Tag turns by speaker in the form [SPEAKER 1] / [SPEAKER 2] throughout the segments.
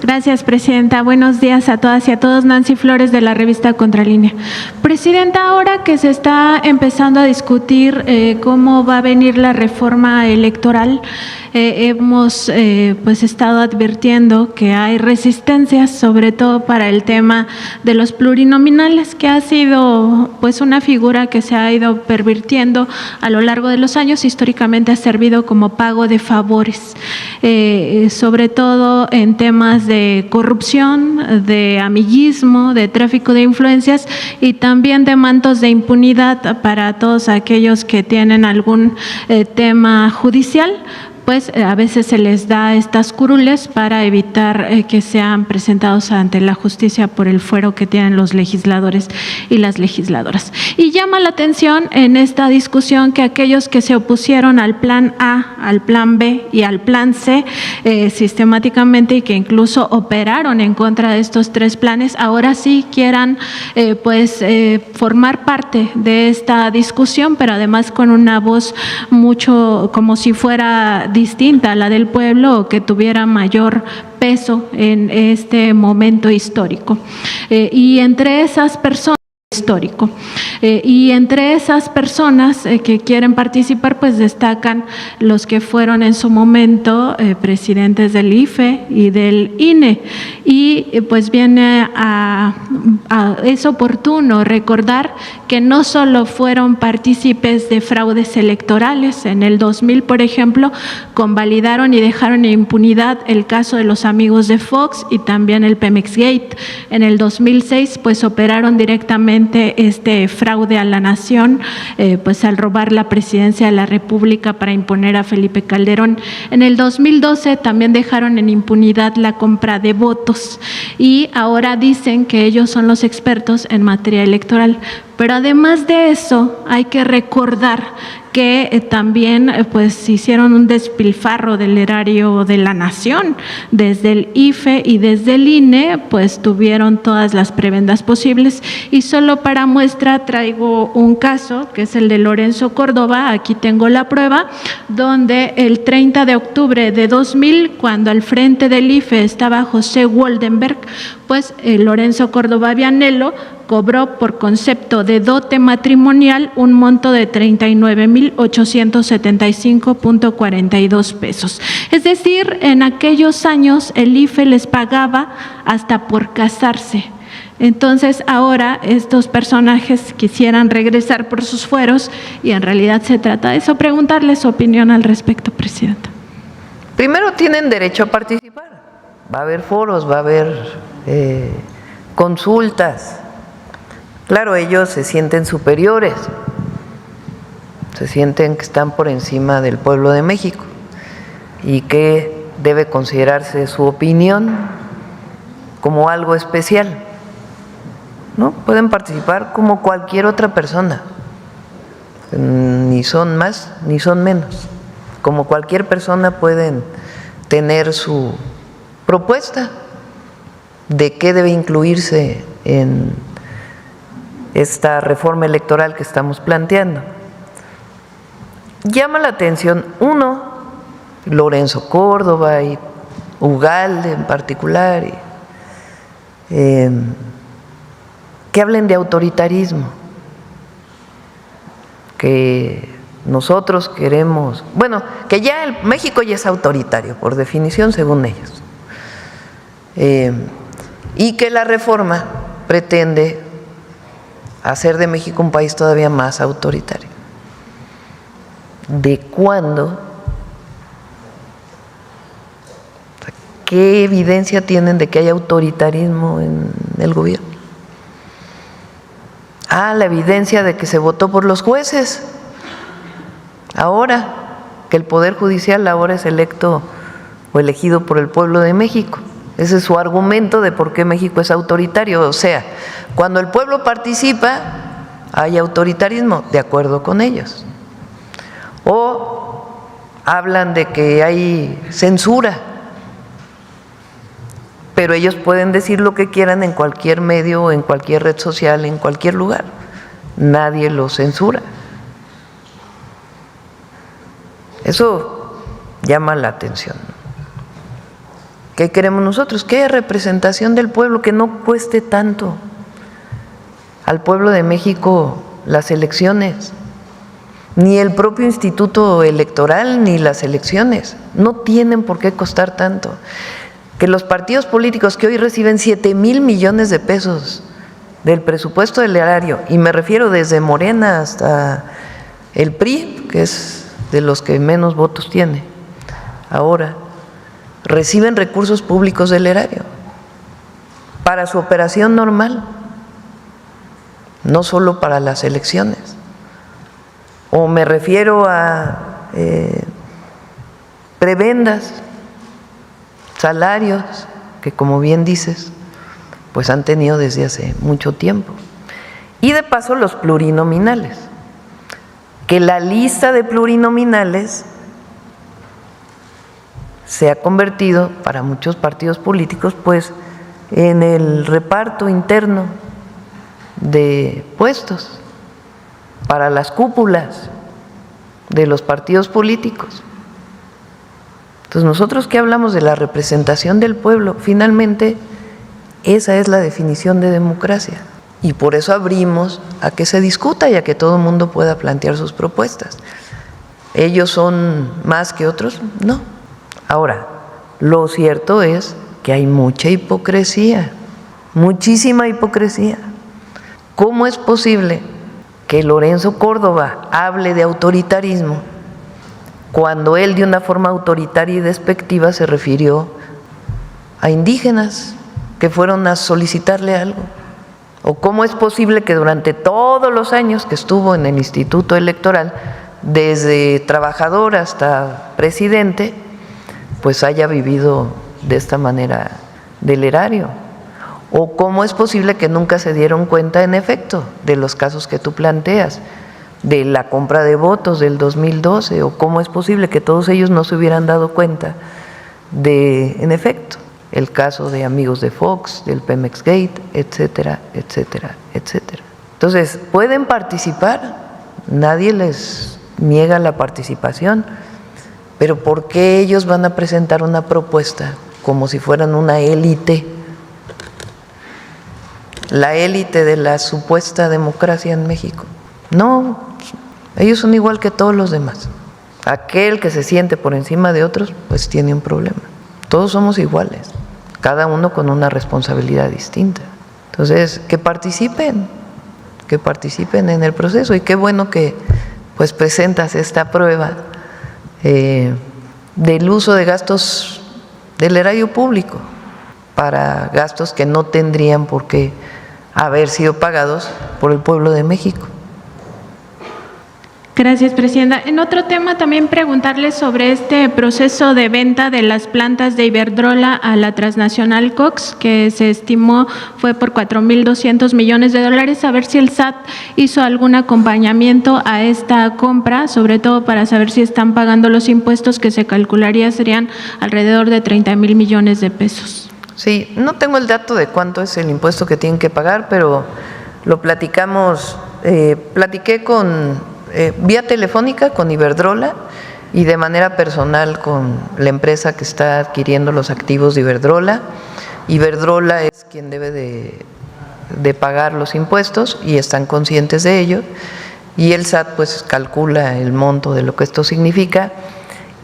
[SPEAKER 1] Gracias, Presidenta. Buenos días a todas y a todos. Nancy Flores, de la revista Contralínea. Presidenta, ahora que se está empezando a discutir cómo va a venir la reforma electoral, hemos pues estado advirtiendo que hay resistencias, sobre todo para el tema de los plurinominales, que ha sido pues una figura que se ha ido pervirtiendo a lo largo de los años. Históricamente ha servido como pago de favores, sobre todo en temas de corrupción, de amiguismo, de tráfico de influencias y también de mantos de impunidad para todos aquellos que tienen algún tema judicial. Pues a veces se les da estas curules para evitar que sean presentados ante la justicia por el fuero que tienen los legisladores y las legisladoras. Y llama la atención en esta discusión que aquellos que se opusieron al plan A, al plan B y al plan C sistemáticamente, y que incluso operaron en contra de estos tres planes, ahora sí quieran formar parte de esta discusión, pero además con una voz mucho como si fuera distinta a la del pueblo o que tuviera mayor peso en este momento histórico. Y entre esas personas que quieren participar, pues destacan los que fueron en su momento presidentes del IFE y del INE. Y pues es oportuno recordar que no solo fueron partícipes de fraudes electorales. En el 2000, por ejemplo, convalidaron y dejaron en impunidad el caso de los amigos de Fox y también el Pemex Gate. En el 2006, pues operaron directamente este fraude a la nación, pues al robar la presidencia de la República para imponer a Felipe Calderón. En el 2012 también dejaron en impunidad la compra de votos y ahora dicen que ellos son los expertos en materia electoral. Pero además de eso, hay que recordar que también pues hicieron un despilfarro del erario de la nación. Desde el IFE y desde el INE pues tuvieron todas las prebendas posibles, y solo para muestra traigo un caso que es el de Lorenzo Córdoba. Aquí tengo la prueba, donde el 30 de octubre de 2000, cuando al frente del IFE estaba José Woldenberg, pues Lorenzo Córdoba Vianello cobró por concepto de dote matrimonial un monto de 39,875.42 pesos. Es decir, en aquellos años el IFE les pagaba hasta por casarse. Entonces ahora estos personajes quisieran regresar por sus fueros y en realidad se trata de eso. Preguntarle su opinión al respecto, Presidenta.
[SPEAKER 2] Primero, tienen derecho a participar. Va a haber foros, va a haber consultas. Claro, ellos se sienten superiores, se sienten que están por encima del pueblo de México y que debe considerarse su opinión como algo especial, ¿no? Pueden participar como cualquier otra persona, ni son más ni son menos. Como cualquier persona pueden tener su propuesta de qué debe incluirse en esta reforma electoral que estamos planteando. Llama la atención, uno, Lorenzo Córdoba y Ugalde en particular, que hablen de autoritarismo, que nosotros queremos, bueno, que ya México ya es autoritario por definición según ellos, y que la reforma pretende hacer de México un país todavía más autoritario. ¿De cuándo? ¿Qué evidencia tienen de que hay autoritarismo en el gobierno? La evidencia de que se votó por los jueces. Ahora, que el Poder Judicial ahora es electo o elegido por el pueblo de México. Ese es su argumento de por qué México es autoritario. O sea, cuando el pueblo participa, hay autoritarismo, de acuerdo con ellos. O hablan de que hay censura, pero ellos pueden decir lo que quieran en cualquier medio, en cualquier red social, en cualquier lugar. Nadie los censura. Eso llama la atención. ¿Qué queremos nosotros? Que haya representación del pueblo, que no cueste tanto al pueblo de México las elecciones, ni el propio instituto electoral, ni las elecciones. No tienen por qué costar tanto. Que los partidos políticos que hoy reciben 7,000 millones de pesos del presupuesto del erario, y me refiero desde Morena hasta el PRI, que es de los que menos votos tiene ahora, reciben recursos públicos del erario para su operación normal, no solo para las elecciones. O me refiero a prebendas, salarios, que como bien dices, pues han tenido desde hace mucho tiempo. Y de paso los plurinominales, que la lista de plurinominales se ha convertido para muchos partidos políticos pues en el reparto interno de puestos para las cúpulas de los partidos políticos. Entonces nosotros que hablamos de la representación del pueblo, finalmente esa es la definición de democracia, y por eso abrimos a que se discuta y a que todo el mundo pueda plantear sus propuestas. ¿Ellos son más que otros? No. Ahora, lo cierto es que hay mucha hipocresía, muchísima hipocresía. ¿Cómo es posible que Lorenzo Córdoba hable de autoritarismo cuando él de una forma autoritaria y despectiva se refirió a indígenas que fueron a solicitarle algo? ¿O cómo es posible que durante todos los años que estuvo en el Instituto Electoral, desde trabajador hasta presidente, pues haya vivido de esta manera del erario? ¿O cómo es posible que nunca se dieron cuenta, en efecto, de los casos que tú planteas, de la compra de votos del 2012? ¿O cómo es posible que todos ellos no se hubieran dado cuenta de, en efecto, el caso de amigos de Fox, del Pemex Gate, etcétera, etcétera, etcétera? Entonces, pueden participar, nadie les niega la participación, pero ¿por qué ellos van a presentar una propuesta como si fueran una élite? La élite de la supuesta democracia en México. No, ellos son igual que todos los demás. Aquel que se siente por encima de otros, pues tiene un problema. Todos somos iguales, cada uno con una responsabilidad distinta. Entonces, que participen en el proceso, y qué bueno que pues presentas esta prueba del uso de gastos del erario público para gastos que no tendrían por qué haber sido pagados por el pueblo de México.
[SPEAKER 1] Gracias, Presidenta. En otro tema, también preguntarle sobre este proceso de venta de las plantas de Iberdrola a la transnacional Cox, que se estimó fue por $4,200 millones, a ver si el SAT hizo algún acompañamiento a esta compra, sobre todo para saber si están pagando los impuestos, que se calcularía serían alrededor de 30,000 millones de pesos.
[SPEAKER 2] Sí, no tengo el dato de cuánto es el impuesto que tienen que pagar, pero lo platicamos, platiqué vía telefónica con Iberdrola y de manera personal con la empresa que está adquiriendo los activos de Iberdrola. Iberdrola es quien debe de pagar los impuestos y están conscientes de ello, y el SAT pues calcula el monto de lo que esto significa.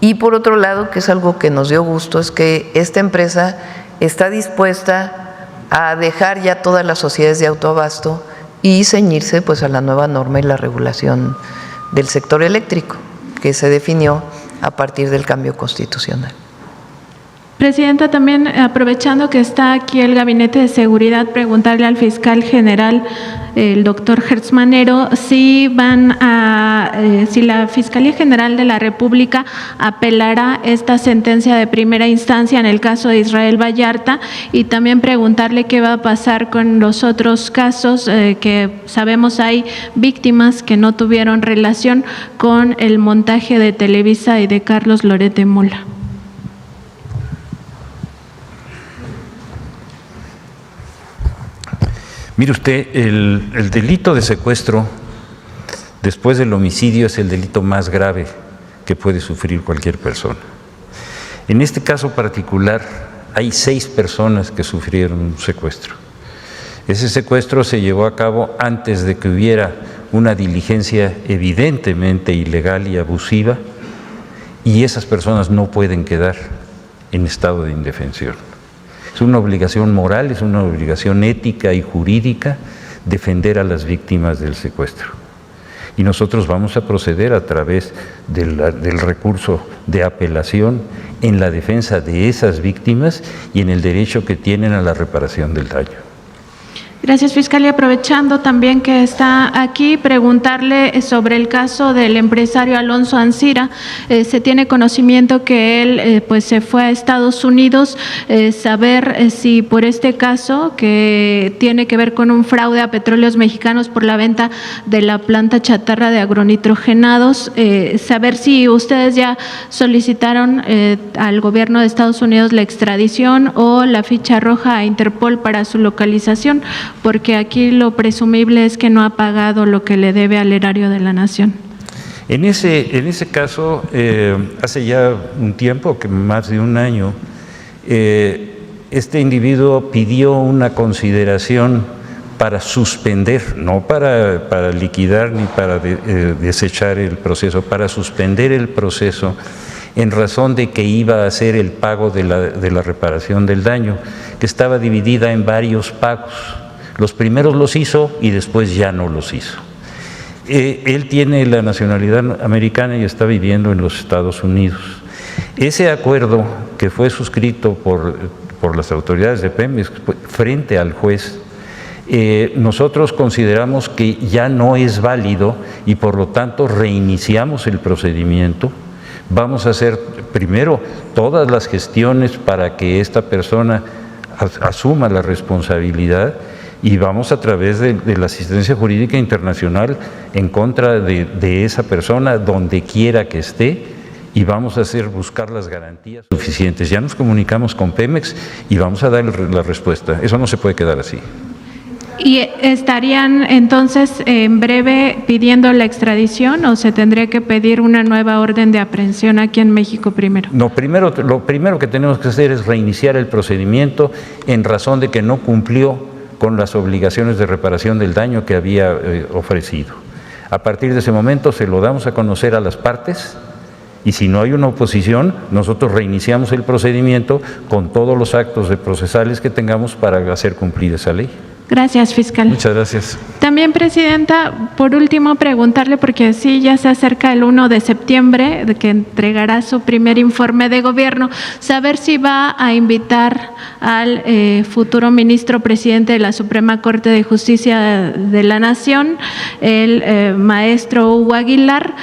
[SPEAKER 2] Y por otro lado, que es algo que nos dio gusto, es que esta empresa está dispuesta a dejar ya todas las sociedades de autoabasto y ceñirse pues a la nueva norma y la regulación del sector eléctrico que se definió a partir del cambio constitucional.
[SPEAKER 1] Presidenta, también aprovechando que está aquí el Gabinete de Seguridad, preguntarle al fiscal general, el doctor Hertz Manero, si la Fiscalía General de la República apelará esta sentencia de primera instancia en el caso de Israel Vallarta, y también preguntarle qué va a pasar con los otros casos que sabemos hay víctimas que no tuvieron relación con el montaje de Televisa y de Carlos Loret de Mola.
[SPEAKER 3] Mire usted, el delito de secuestro, después del homicidio, es el delito más grave que puede sufrir cualquier persona. En este caso particular, hay 6 personas que sufrieron un secuestro. Ese secuestro se llevó a cabo antes de que hubiera una diligencia evidentemente ilegal y abusiva, y esas personas no pueden quedar en estado de indefensión. Es una obligación moral, es una obligación ética y jurídica defender a las víctimas del secuestro. Y nosotros vamos a proceder a través del recurso de apelación en la defensa de esas víctimas y en el derecho que tienen a la reparación del daño.
[SPEAKER 1] Gracias, fiscal. Y aprovechando también que está aquí, preguntarle sobre el caso del empresario Alonso Ancira. Se tiene conocimiento que él pues se fue a Estados Unidos. Saber si por este caso, que tiene que ver con un fraude a Petróleos Mexicanos por la venta de la planta chatarra de agronitrogenados, saber si ustedes ya solicitaron al gobierno de Estados Unidos la extradición o la ficha roja a Interpol para su localización, porque aquí lo presumible es que no ha pagado lo que le debe al erario de la nación.
[SPEAKER 3] En ese caso, hace ya un tiempo, que más de un año, este individuo pidió una consideración para suspender, no para liquidar ni para desechar el proceso, para suspender el proceso en razón de que iba a hacer el pago de la reparación del daño, que estaba dividida en varios pagos. Los primeros los hizo y después ya no los hizo. Él tiene la nacionalidad americana y está viviendo en los Estados Unidos. Ese acuerdo que fue suscrito por las autoridades de Pemex frente al juez, nosotros consideramos que ya no es válido y por lo tanto reiniciamos el procedimiento. Vamos a hacer primero todas las gestiones para que esta persona asuma la responsabilidad, y vamos a través de la asistencia jurídica internacional en contra de esa persona donde quiera que esté, y vamos a buscar las garantías suficientes. Ya nos comunicamos con Pemex y vamos a dar la respuesta. Eso no se puede quedar así.
[SPEAKER 1] ¿Y estarían entonces en breve pidiendo la extradición o se tendría que pedir una nueva orden de aprehensión aquí en México primero?
[SPEAKER 3] No, lo primero que tenemos que hacer es reiniciar el procedimiento en razón de que no cumplió con las obligaciones de reparación del daño que había ofrecido. A partir de ese momento se lo damos a conocer a las partes, y si no hay una oposición, nosotros reiniciamos el procedimiento con todos los actos procesales que tengamos para hacer cumplir esa ley.
[SPEAKER 1] Gracias, fiscal.
[SPEAKER 3] Muchas gracias.
[SPEAKER 1] También, presidenta, por último, preguntarle, porque sí, ya se acerca el 1 de septiembre, de que entregará su primer informe de gobierno, saber si va a invitar al futuro ministro presidente de la Suprema Corte de Justicia de la Nación, el maestro Hugo Aguilar,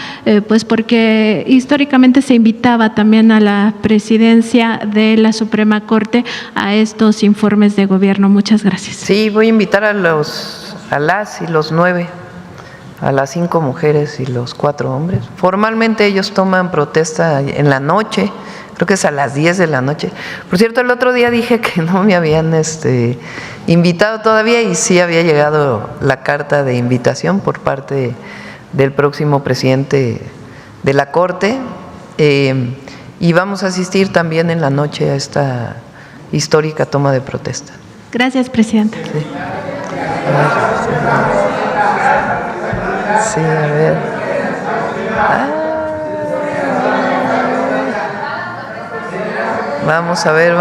[SPEAKER 1] pues porque históricamente se invitaba también a la presidencia de la Suprema Corte a estos informes de gobierno. Muchas gracias.
[SPEAKER 2] Sí, voy a invitar a las y los 9, a las 5 mujeres y los 4 hombres. Formalmente ellos toman protesta en la noche, creo que es a las 10 de la noche. Por cierto, el otro día dije que no me habían invitado todavía, y sí había llegado la carta de invitación por parte del próximo presidente de la Corte, y vamos a asistir también en la noche a esta histórica toma de protesta.
[SPEAKER 1] Gracias, presidenta.
[SPEAKER 2] Sí, a ver. Vamos a ver.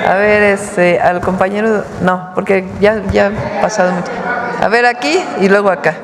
[SPEAKER 2] A ver, al compañero, no, porque ya ha pasado mucho. A ver, aquí y luego acá.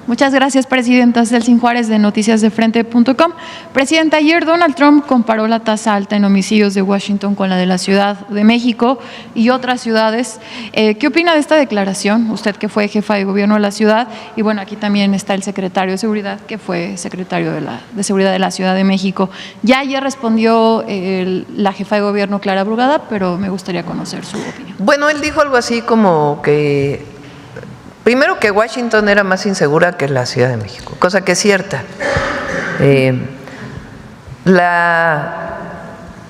[SPEAKER 4] Muchas gracias, presidenta. Celsin Juárez, de noticiasdefrente.com. Presidenta, ayer Donald Trump comparó la tasa alta en homicidios de Washington con la de la Ciudad de México y otras ciudades. ¿Qué opina de esta declaración? Usted, que fue jefa de gobierno de la ciudad, y bueno, aquí también está el secretario de Seguridad, que fue secretario de Seguridad de la Ciudad de México. Ya ayer respondió la jefa de gobierno, Clara Brugada, pero me gustaría conocer su opinión.
[SPEAKER 2] Bueno, él dijo algo así como que primero que Washington era más insegura que la Ciudad de México, cosa que es cierta. La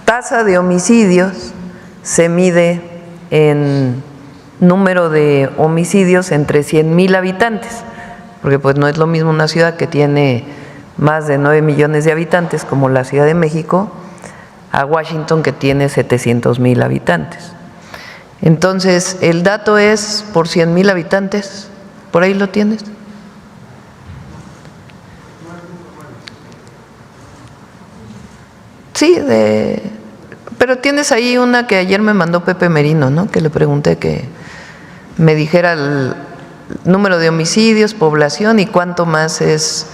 [SPEAKER 2] tasa de homicidios se mide en número de homicidios entre 100,000 habitantes, porque pues no es lo mismo una ciudad que tiene más de 9 millones de habitantes como la Ciudad de México, a Washington, que tiene 700,000 habitantes. Entonces, el dato es por 100,000 habitantes, ¿por ahí lo tienes? Sí, pero tienes ahí una que ayer me mandó Pepe Merino, ¿no? Que le pregunté que me dijera el número de homicidios, población y cuánto más es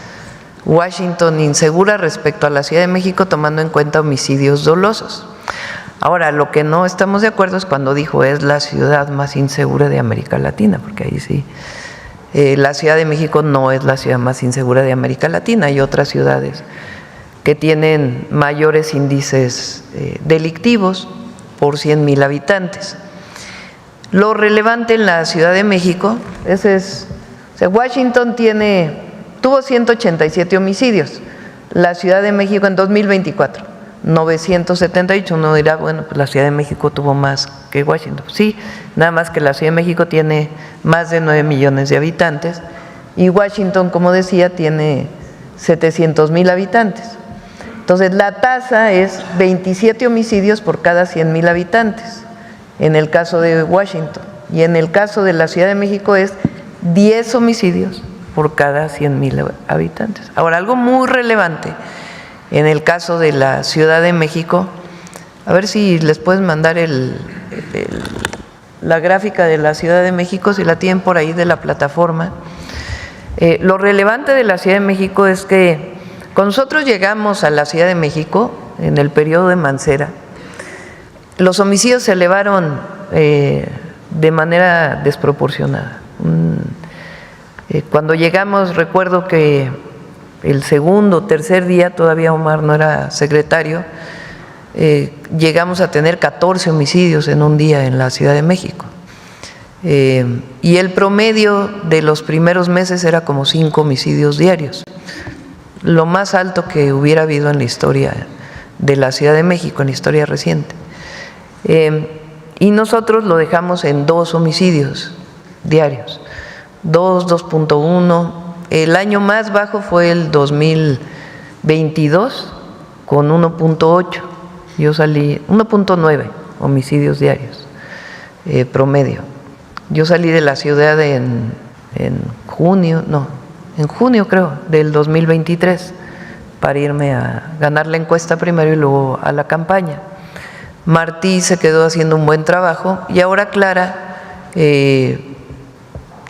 [SPEAKER 2] Washington insegura respecto a la Ciudad de México, tomando en cuenta homicidios dolosos. Ahora, lo que no estamos de acuerdo es cuando dijo es la ciudad más insegura de América Latina, porque ahí sí, la Ciudad de México no es la ciudad más insegura de América Latina, hay otras ciudades que tienen mayores índices delictivos por 100,000 habitantes. Lo relevante en la Ciudad de México, Washington tuvo 187 homicidios, la Ciudad de México en 2024, 978, uno dirá, bueno, pues la Ciudad de México tuvo más que Washington. Sí, nada más que la Ciudad de México tiene más de 9 millones de habitantes y Washington, como decía, tiene 700,000 habitantes. Entonces, la tasa es 27 homicidios por cada 100,000 habitantes, en el caso de Washington. Y en el caso de la Ciudad de México es 10 homicidios por cada 100,000 habitantes. Ahora, algo muy relevante en el caso de la Ciudad de México, a ver si les puedes mandar la gráfica de la Ciudad de México, si la tienen por ahí de la plataforma. Lo relevante de la Ciudad de México es que cuando nosotros llegamos a la Ciudad de México, en el periodo de Mancera, los homicidios se elevaron de manera desproporcionada. Cuando llegamos, recuerdo que el segundo, tercer día, todavía Omar no era secretario, llegamos a tener 14 homicidios en un día en la Ciudad de México. Y el promedio de los primeros meses era como 5 homicidios diarios, lo más alto que hubiera habido en la historia de la Ciudad de México, en la historia reciente. Y nosotros lo dejamos en 2 homicidios diarios, 2.1. El año más bajo fue el 2022 con 1.8. Yo salí 1.9 homicidios diarios promedio. Yo salí de la ciudad en junio creo, del 2023 para irme a ganar la encuesta primero y luego a la campaña. Martí se quedó haciendo un buen trabajo y ahora Clara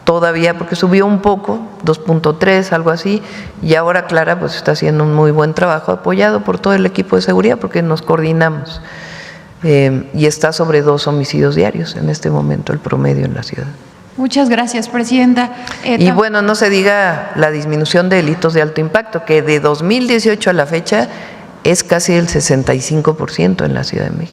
[SPEAKER 2] todavía, porque subió un poco, 2.3, algo así, y ahora Clara pues está haciendo un muy buen trabajo, apoyado por todo el equipo de seguridad porque nos coordinamos, y está sobre 2 homicidios diarios en este momento el promedio en la ciudad.
[SPEAKER 4] Muchas gracias, presidenta.
[SPEAKER 2] Y bueno, no se diga la disminución de delitos de alto impacto, que de 2018 a la fecha es casi el 65% en la Ciudad de México.